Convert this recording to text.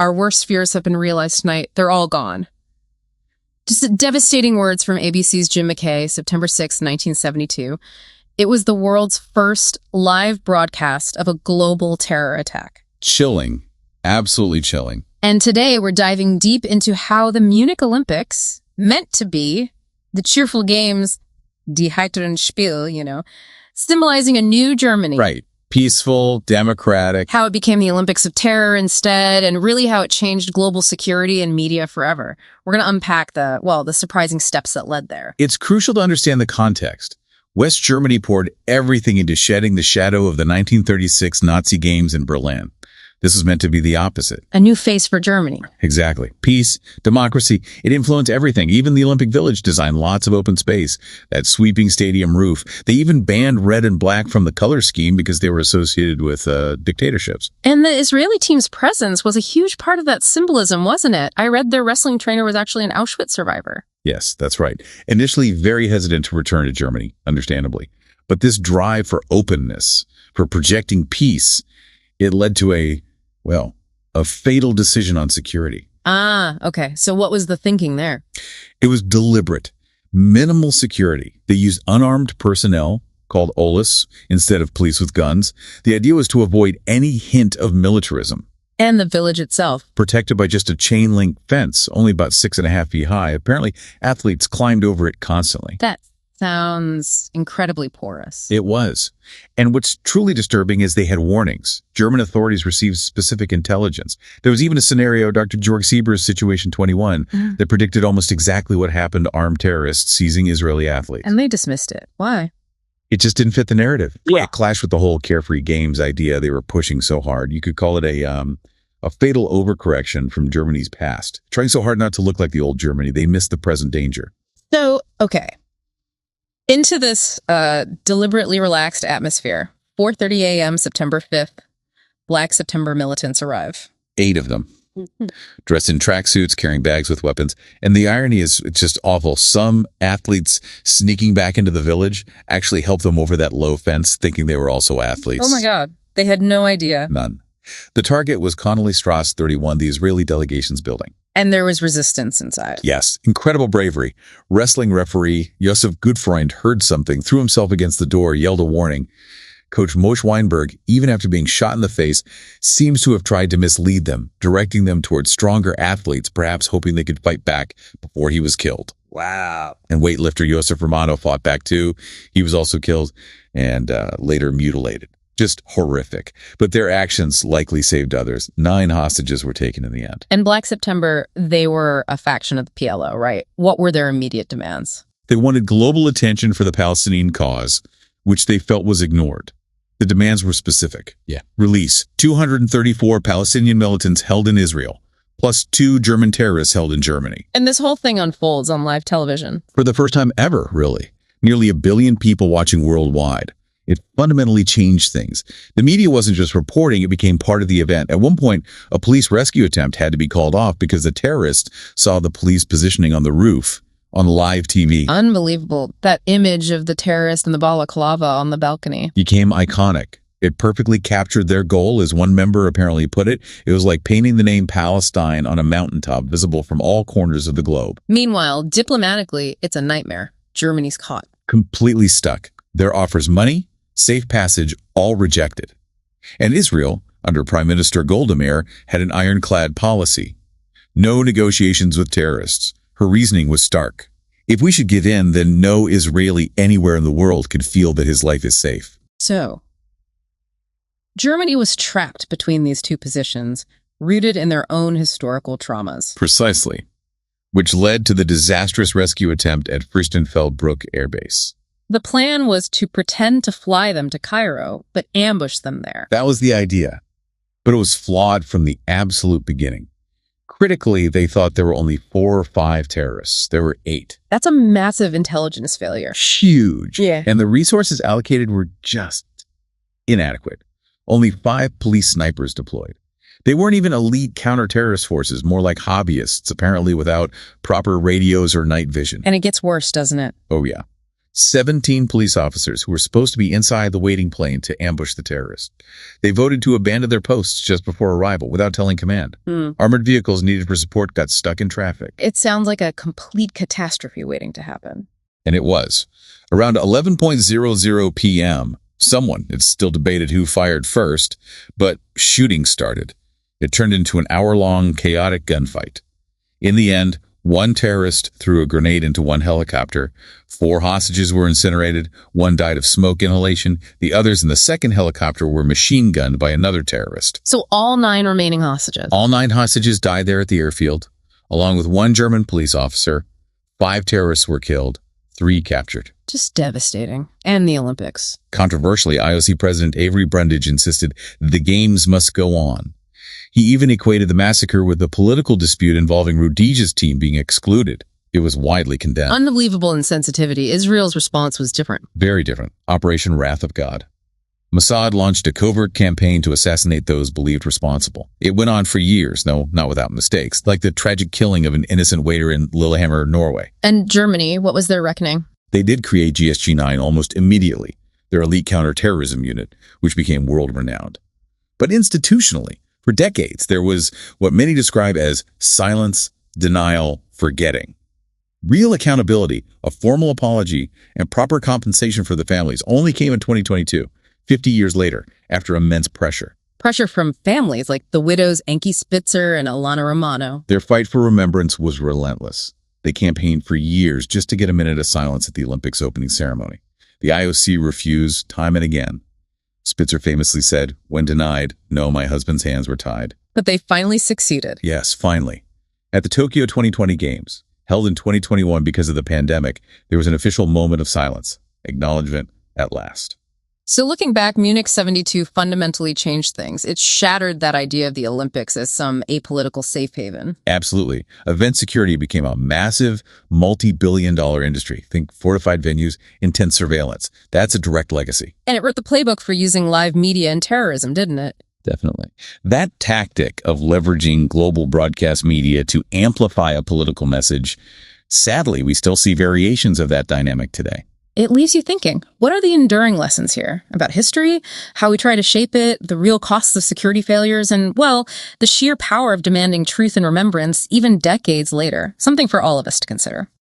Our worst fears have been realized tonight. They're all gone. Just devastating words from ABC's Jim McKay, September 6, 1972. It was the world's first live broadcast of a global terror attack. Chilling. Absolutely chilling. And today we're diving deep into how the Munich Olympics, meant to be the cheerful games, die heiteren Spiel, symbolizing a new Germany. Right. Peaceful, democratic. How it became the Olympics of terror instead, and really how it changed global security and media forever. We're going to unpack the surprising steps that led there. It's crucial to understand the context. West Germany poured everything into shedding the shadow of the 1936 Nazi games in Berlin. This was meant to be the opposite. A new face for Germany. Exactly. Peace, democracy, it influenced everything. Even the Olympic Village designed lots of open space, that sweeping stadium roof. They even banned red and black from the color scheme because they were associated with dictatorships. And the Israeli team's presence was a huge part of that symbolism, wasn't it? I read their wrestling trainer was actually an Auschwitz survivor. Yes, that's right. Initially very hesitant to return to Germany, understandably. But this drive for openness, for projecting peace, it led to a fatal decision on security. Okay. So what was the thinking there? It was deliberate. Minimal security. They used unarmed personnel, called OLAS, instead of police with guns. The idea was to avoid any hint of militarism. And the village itself. Protected by just a chain-link fence, only about 6.5 feet high. Apparently, athletes climbed over it constantly. That sounds incredibly porous. It was. And what's truly disturbing is they had warnings. German authorities received specific intelligence. There was even a scenario, Dr. Georg Sieber's Situation 21, that predicted almost exactly what happened to armed terrorists seizing Israeli athletes. And they dismissed it. Why? It just didn't fit the narrative. Yeah. It clashed with the whole carefree games idea they were pushing so hard. You could call it a fatal overcorrection from Germany's past. Trying so hard not to look like the old Germany, they missed the present danger. So, okay. Into this deliberately relaxed atmosphere, 4:30 a.m., September 5th, Black September militants arrive. 8 of them. Dressed in tracksuits, carrying bags with weapons. And the irony is, it's just awful. Some athletes sneaking back into the village actually helped them over that low fence, thinking they were also athletes. Oh my God. They had no idea. None. The target was Connolly Strasse 31, the Israeli delegation's building. And there was resistance inside. Yes, incredible bravery. Wrestling referee Josef Gutfreund heard something, threw himself against the door, yelled a warning. Coach Moshe Weinberg, even after being shot in the face, seems to have tried to mislead them, directing them towards stronger athletes, perhaps hoping they could fight back before he was killed. Wow. And weightlifter Josef Romano fought back too. He was also killed and later mutilated. Just horrific. But their actions likely saved others. 9 hostages were taken in the end. And Black September, they were a faction of the PLO, right? What were their immediate demands? They wanted global attention for the Palestinian cause, which they felt was ignored. The demands were specific. Release 234 Palestinian militants held in Israel, plus 2 German terrorists held in Germany. And this whole thing unfolds on live television. For the first time ever, really. Nearly 1 billion people watching worldwide. It fundamentally changed things. The media wasn't just reporting, it became part of the event. At one point, a police rescue attempt had to be called off because the terrorists saw the police positioning on the roof on live TV. Unbelievable. That image of the terrorist in the balaclava on the balcony. Became iconic. It perfectly captured their goal, as one member apparently put it. It was like painting the name Palestine on a mountaintop visible from all corners of the globe. Meanwhile, diplomatically, it's a nightmare. Germany's caught. Completely stuck. Their offers money, safe passage, all rejected. And Israel, under Prime Minister Golda Meir, had an ironclad policy. No negotiations with terrorists. Her reasoning was stark. If we should give in, then no Israeli anywhere in the world could feel that his life is safe. So, Germany was trapped between these two positions, rooted in their own historical traumas. Precisely. Which led to the disastrous rescue attempt at Fürstenfeldbruck Air Base. The plan was to pretend to fly them to Cairo, but ambush them there. That was the idea. But it was flawed from the absolute beginning. Critically, they thought there were only 4 or 5 terrorists. There were 8. That's a massive intelligence failure. Huge. Yeah. And the resources allocated were just inadequate. Only 5 police snipers deployed. They weren't even elite counter-terrorist forces, more like hobbyists, apparently without proper radios or night vision. And it gets worse, doesn't it? Oh, yeah. 17 police officers who were supposed to be inside the waiting plane to ambush the terrorists. They voted to abandon their posts just before arrival without telling command. Armored vehicles needed for support got stuck in traffic. It sounds like a complete catastrophe waiting to happen. And it was. Around 11:00 p.m., someone, it's still debated who fired first, but shooting started. It turned into an hour-long chaotic gunfight. In the end, one terrorist threw a grenade into one helicopter. 4 hostages were incinerated. 1 died of smoke inhalation. The others in the second helicopter were machine gunned by another terrorist. So all 9 remaining hostages. All 9 hostages died there at the airfield, along with 1 German police officer. 5 terrorists were killed. 3 captured. Just devastating. And the Olympics. Controversially, IOC President Avery Brundage insisted the games must go on. He even equated the massacre with the political dispute involving Rhodesia's team being excluded. It was widely condemned. Unbelievable insensitivity. Israel's response was different. Very different. Operation Wrath of God. Mossad launched a covert campaign to assassinate those believed responsible. It went on for years, though not without mistakes, like the tragic killing of an innocent waiter in Lillehammer, Norway. And Germany, what was their reckoning? They did create GSG-9 almost immediately, their elite counterterrorism unit, which became world-renowned. But institutionally, for decades, there was what many describe as silence, denial, forgetting. Real accountability, a formal apology, and proper compensation for the families only came in 2022, 50 years later, after immense pressure. Pressure from families like the widows Enki Spitzer and Alana Romano. Their fight for remembrance was relentless. They campaigned for years just to get a minute of silence at the Olympics opening ceremony. The IOC refused time and again. Spitzer famously said, when denied, no, my husband's hands were tied. But they finally succeeded. Yes, finally. At the Tokyo 2020 Games, held in 2021 because of the pandemic, there was an official moment of silence, acknowledgement at last. So looking back, Munich 72 fundamentally changed things. It shattered that idea of the Olympics as some apolitical safe haven. Absolutely. Event security became a massive, multi-billion-dollar industry. Think fortified venues, intense surveillance. That's a direct legacy. And it wrote the playbook for using live media and terrorism, didn't it? Definitely. That tactic of leveraging global broadcast media to amplify a political message, sadly, we still see variations of that dynamic today. It leaves you thinking, what are the enduring lessons here? About history, how we try to shape it, the real costs of security failures, and, well, the sheer power of demanding truth and remembrance even decades later. Something for all of us to consider.